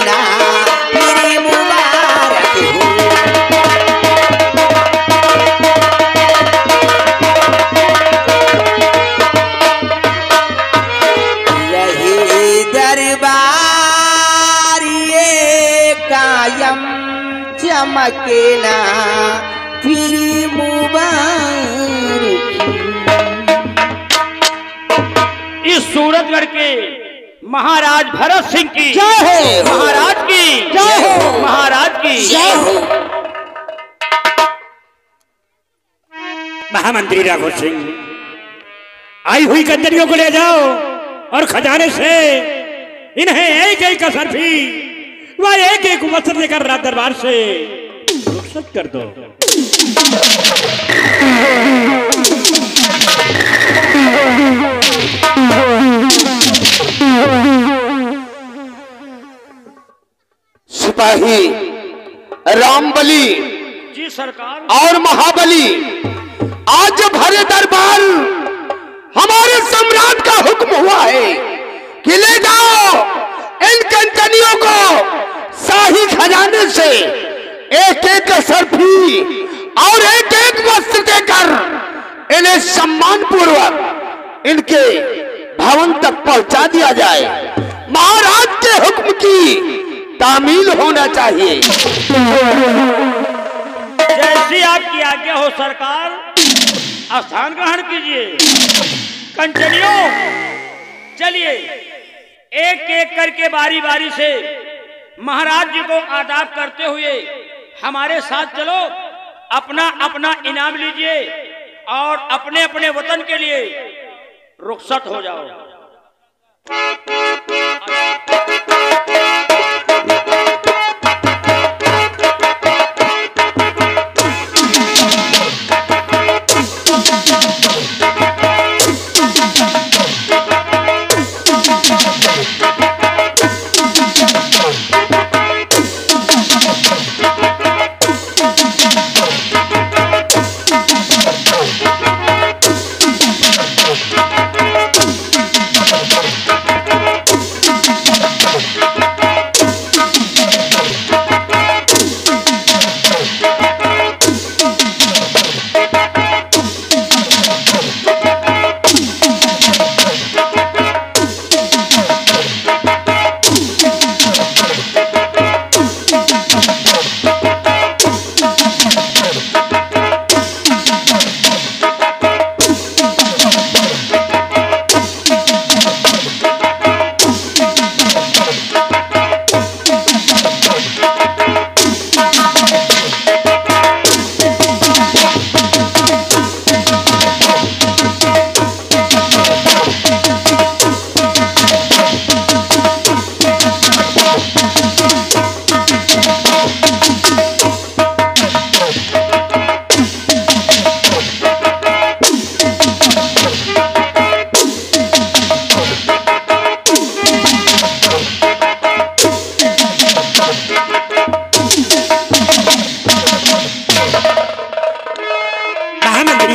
ना फिर मुबारक हो। यही दरबार ये कायम चमके ना फिर मुबारक। इस सूरतगढ़ के महाराज भरत सिंह की जय हो, महाराज की जय हो, महाराज की जय हो। महामंत्री राघव सिंह, आई हुई कंजरियों को ले जाओ और खजाने से इन्हें एक एक असरफी व एक एक वस्त्र लेकर राज दरबार से रुखसत कर दो। सिपाही रामबली जी सरकार। और महाबली, आज भरे दरबार हमारे सम्राट का हुक्म हुआ है कि ले जाओ इन कंचनियों को शाही खजाने से एक एक असरफी और एक एक वस्त्र देकर इन्हें सम्मान पूर्वक इनके भवन तक पहुंचा दिया जाए। महाराज के हुक्म की तामील होना चाहिए। जैसी आपकी आज्ञा हो सरकार, स्थान ग्रहण कीजिए। कंचनियों, चलिए एक एक करके बारी बारी से महाराज जी को आदाब करते हुए हमारे साथ चलो। अपना अपना इनाम लीजिए और अपने अपने वतन के लिए रुखसत हो जाओ।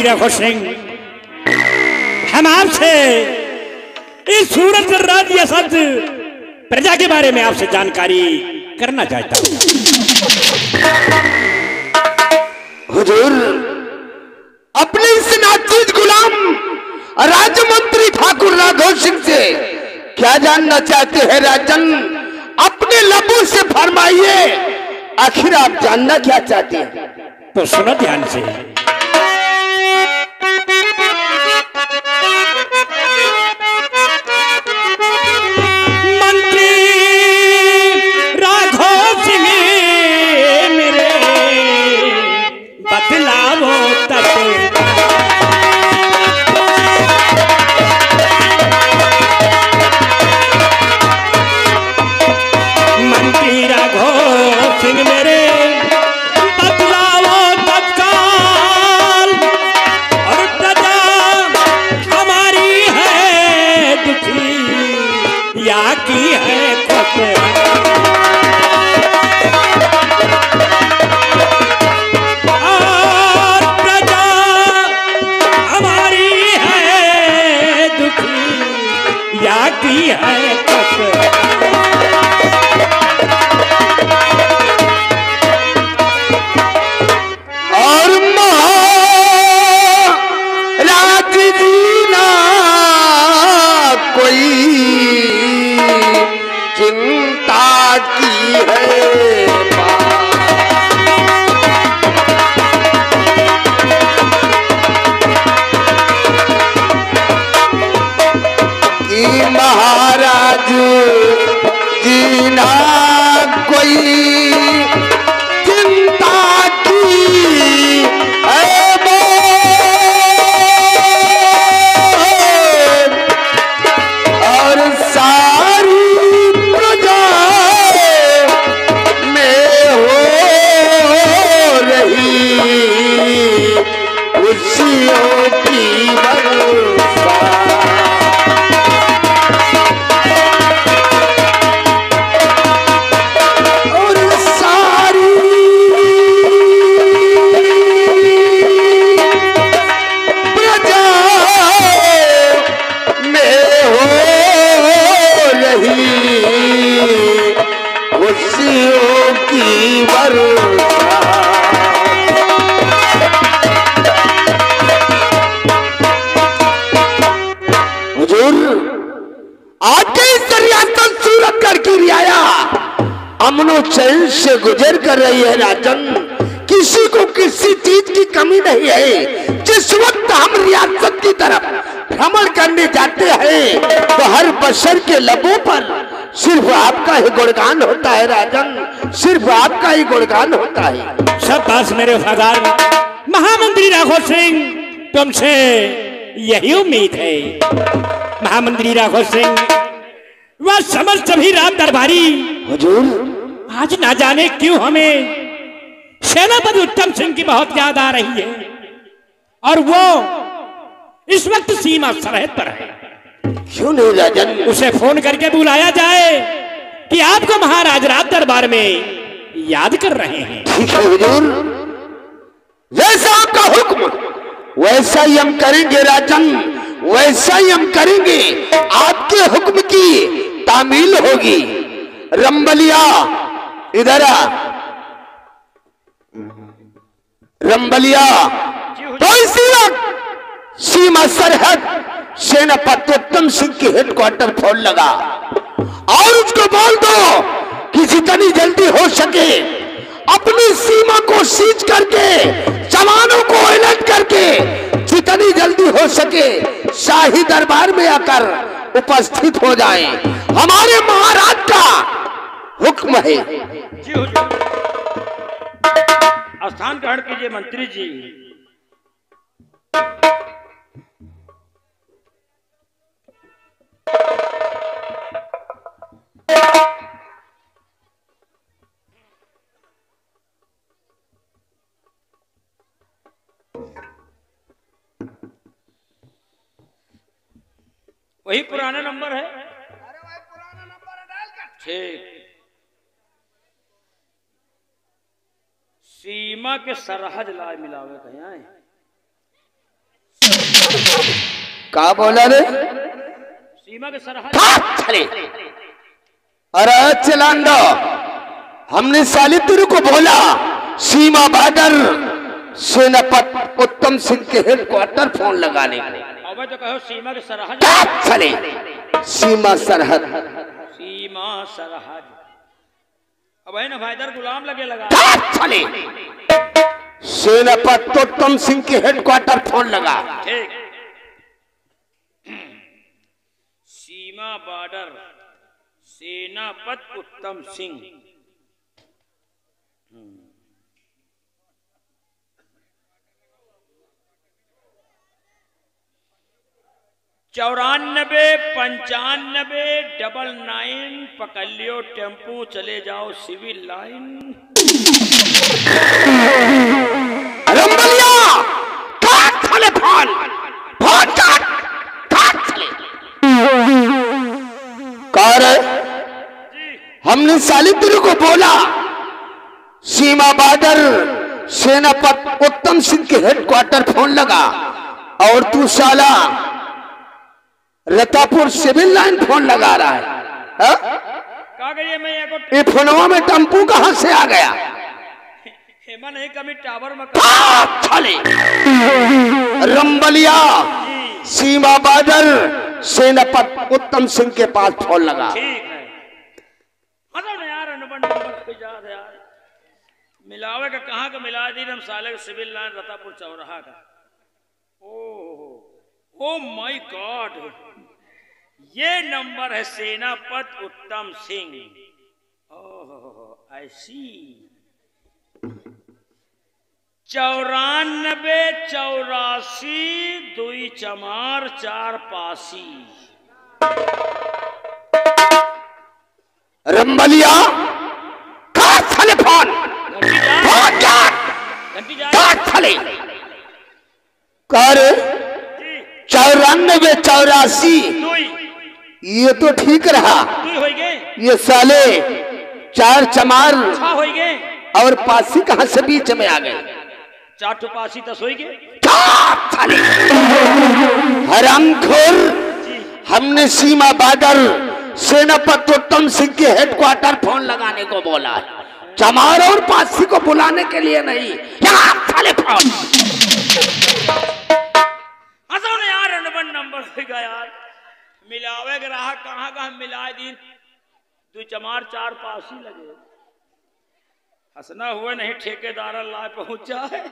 राघव सिंह, हम आपसे इस सूरत राज्य सद प्रजा के बारे में आपसे जानकारी करना चाहता हूं। हुजूर, अपने इस नाचीज गुलाम राज्यमंत्री ठाकुर राघव सिंह से क्या जानना चाहते हैं राजन? अपने लबों से फरमाइए, आखिर आप जानना क्या चाहते हैं? तो सुनो ध्यान से। की है कि महाराज जी ना कोई चिंता की है और सारी प्रजा में हो रही खुशियों की वर्षा और सारी प्रजा में हो रही खुशियों की वर्षा हुजूर आके इस रियासत सूरतगढ़ की रियाया अमनो चैन से गुजर कर रही है राजन। किसी को किसी चीज की कमी नहीं है। जिस वक्त हम रियासत की तरफ भ्रमण करने जाते हैं तो हर बशर के लबों पर सिर्फ आपका ही गुणगान होता है राजन, सिर्फ आपका ही गुणगान होता है। शाबाश मेरे वफादार महामंत्री राघव सिंह, तुमसे यही उम्मीद है। महामंत्री राघव सिंह, वह समस्त सभी रात दरबारी हुजूर आज ना जाने क्यों हमें सेनापति उत्तम सिंह की बहुत याद आ रही है और वो इस वक्त सीमा सरहद पर है। क्यों नहीं राजन? उसे फोन करके बुलाया जाए कि आपको महाराज रात दरबार में याद कर रहे हैं। ठीक है हुजूर, जैसा आपका हुक्म वैसा ही हम करेंगे राजन, वैसा ही हम करेंगे। आपके हुक्म की तामील होगी। रंबलिया इधर आ, रंबलिया तो इसी वक्त सीमा सरहद सेनापति उत्तम सिंह की हेडक्वार्टर फोन लगा और उसको बोल दो कि जितनी जल्दी हो सके अपनी सीमा को सीज करके जवानों को अलर्ट करके जितनी जल्दी हो सके शाही दरबार में आकर उपस्थित हो जाएं। हमारे महाराज का हुक्म है। जी हुजूर, स्थान ग्रहण कीजिए मंत्री जी। वही पुराना नंबर है। ठीक, सीमा के सरहद लाए मिलावे कहीं आए। का बोला रे? सीमा के सरहद। चले अरे चलान दो। हमने सालित्री को बोला सीमा बॉर्डर सेनापति उत्तम सिंह के हेडक्वार्टर फोन लगाने को। अब तो कहो सीमा के सरहद। चले सीमा सरहद, सीमा सरहद। अब है ना भाईदर गुलाम लगे लगा। चले सेनापति उत्तम सिंह के हेडक्वार्टर फोन लगा। ठीक, सीमा बॉर्डर सेनापति उत्तम सिंह। 94-95-99 पकड़ लियो टेम्पू, चले जाओ सिविल लाइन। रंबलिया काट चले फोन, फोन काट, काट चले। कार हमने सालित्री को बोला सीमा बॉर्डर सेनापति उत्तम सिंह के हेडक्वार्टर फोन लगा और तू साला रतापुर सिविल लाइन फोन लगा रहा है। ये फोनवा में टेम्पू कहां से आ गया? नहीं कभी टावर में चले रंबलिया सीमा बॉर्डर सेनापति उत्तम सिंह के पास फोन लगा। ठीक है। याद है यार, मिलावे का कहाँ का मिला दी हम साले सिविल लाइन रतापुर चौराहा का। ओ माय गॉड, ये नंबर है सेनापति उत्तम सिंह। ओह आई सी, 94 84 2 चमार 4 पासी। रंबलिया काट साले फोन, फोन घंटी जा काट साले कर। 94 84 ये तो ठीक रहा, ये साले 4 चमार और पासी कहां से बीच में आ गए? 4 तो पासी तो सोई गए। हरामखोर, हमने सीमा बॉर्डर सेनापति उत्तम सिंह के हेडक्वार्टर फोन लगाने को बोला है, चमार और पासी को बुलाने के लिए नहीं। साले फोन यार नंबर होगा यार, मिलावे ग्राहक कहाँ कहाँ मिलाए दिन 2 चमार 4 पासी लगे। हंसना हुआ नहीं, ठेकेदार ला पहुंचा है।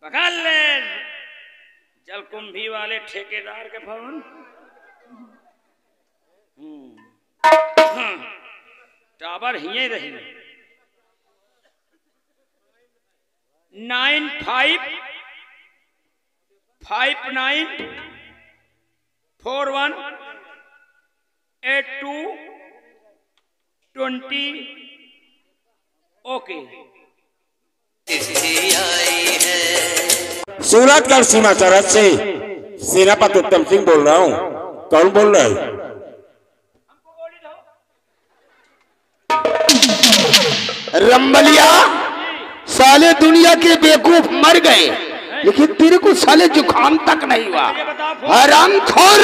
पकड़ ले जलकुंभी वाले ठेकेदार के फोन। टावर ही रही। 95 59 41 82 20 ओके। सूरतगढ़ सीमा सरहद से सेनापति उत्तम सिंह बोल रहा हूँ। कौन बोल रहा है? रंबलिया, साले दुनिया के बेवकूफ मर गए, लेकिन तेरे को साले जुकाम तक नहीं हुआ। हरामखोर,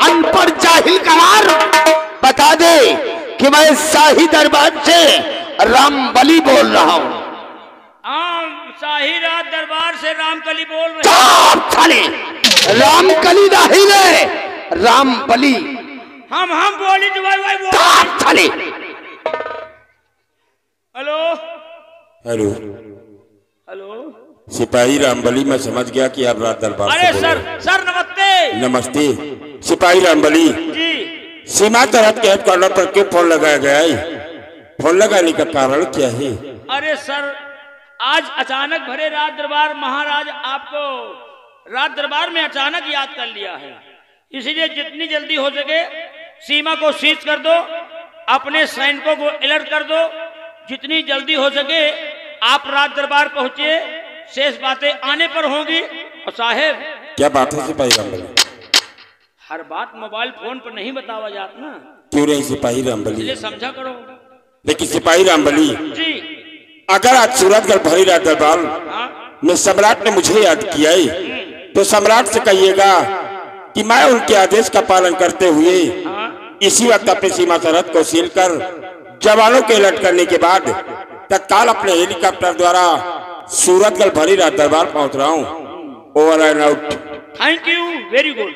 अनपढ़, जाहिल कहार, बता दे कि मैं शाही दरबार से रामबली बोल रहा हूँ। शाही राज दरबार से रामकली बोल रहे। साले रामकली नहीं रे, रामबली। हम बोली तो भाई बोल साले। हेलो हेलो हेलो, सिपाही रामबली, मैं समझ गया कि आप रात दरबार अरे से सर नमस्ते। नमस्ते सिपाही रामबली जी, सीमा सरहद के हेडक्वार्टर पर क्यों फोन लगाया गया है? फोन लगाने का कारण क्या है? अरे सर, आज अचानक भरे रात दरबार महाराज आपको रात दरबार में अचानक याद कर लिया है, इसलिए जितनी जल्दी हो सके सीमा को सीज कर दो, अपने सैनिकों को अलर्ट कर दो, जितनी जल्दी हो सके आप रात दरबार पहुंचे, शेष बातें आने पर होंगी। और साहेब, क्या बात है सिपाही रामबली? हर बात मोबाइल फोन पर नहीं बतावा जात ना। क्यों नहीं सिपाही रामबली? इसलिए समझा करो। लेकिन सिपाही रामबली, जी, अगर आज सूरतगढ़ भरी रात दरबार में सम्राट ने मुझे याद किया है, तो सम्राट से कहिएगा कि मैं उनके आदेश का पालन करते हुए इसी वक्त अपनी सीमा सरहद को सील कर जवानों के अलर्ट करने के बाद तत्काल अपने हेलीकॉप्टर द्वारा सूरतगढ़ भरी रात दरबार पहुंच रहा हूँ। Over and out. Thank you, very good.